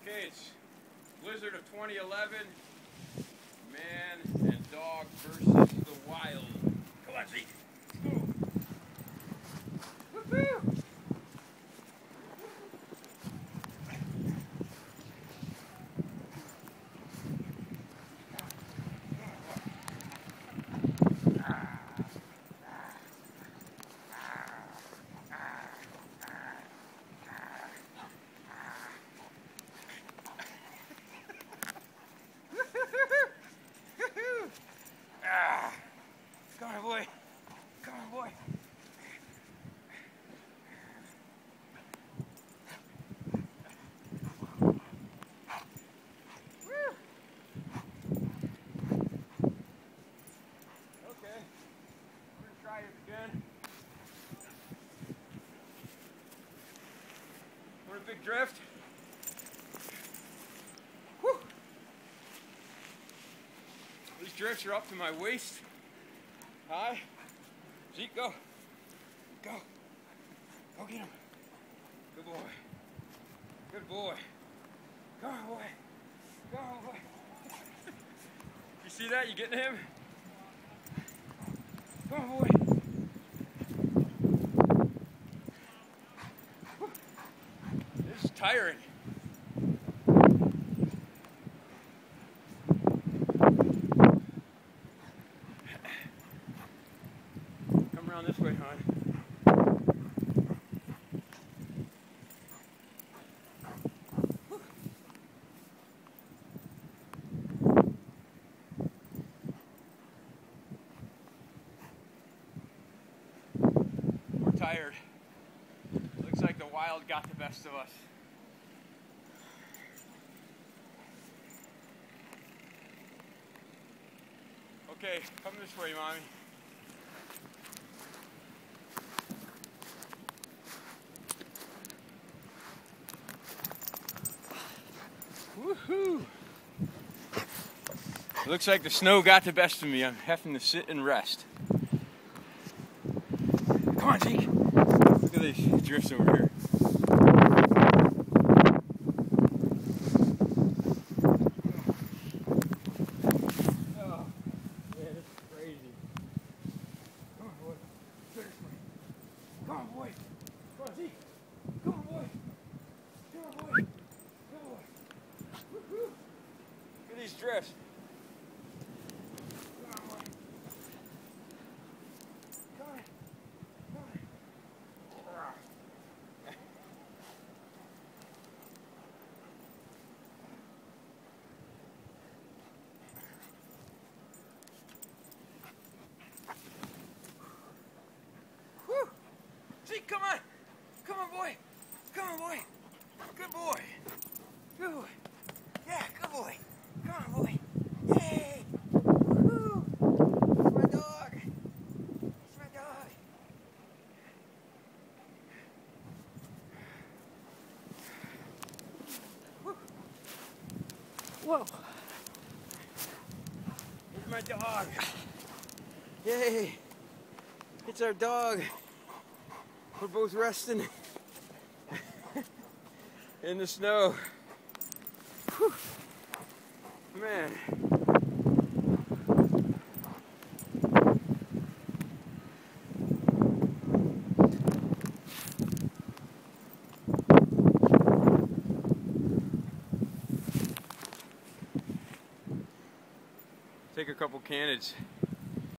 Okay, it's Blizzard of 2011. Man and dog versus the wild. Come on, Zeek. Let's go. Woohoo! Come on, boy. Come on, boy. Woo. Okay. We're gonna try it again. Want a big drift? Woo. These drifts are up to my waist. Hi. Zeek, go. Go. Go get him. Good boy. Good boy. Come on, boy. Come on, boy. You see that? You getting him? Come on, boy. Whew. This is tiring. Around this way, hon. We're tired. Looks like the wild got the best of us. Okay, come this way, Mommy. Woohoo! Looks like the snow got the best of me. I'm having to sit and rest. Come on, Zeek. Look at these drifts over here. Oh, man, this is crazy. Come on, boy. Seriously. Come on, boy. Come on, Zeek. Come on, boy. Come on, boy. Come on. Woo-hoo. Look at these drifts. Come on, boy. Come on. Come on. Woo! Zeek, come on. Come on, boy. Come on, boy. Good boy. Good boy. Yeah, good boy. Come on, boy. Yay! Woohoo! It's my dog. It's my dog. Woo. Whoa. It's my dog. Yay! It's our dog. We're both resting in the snow. Whew. Man. Take a couple candidates.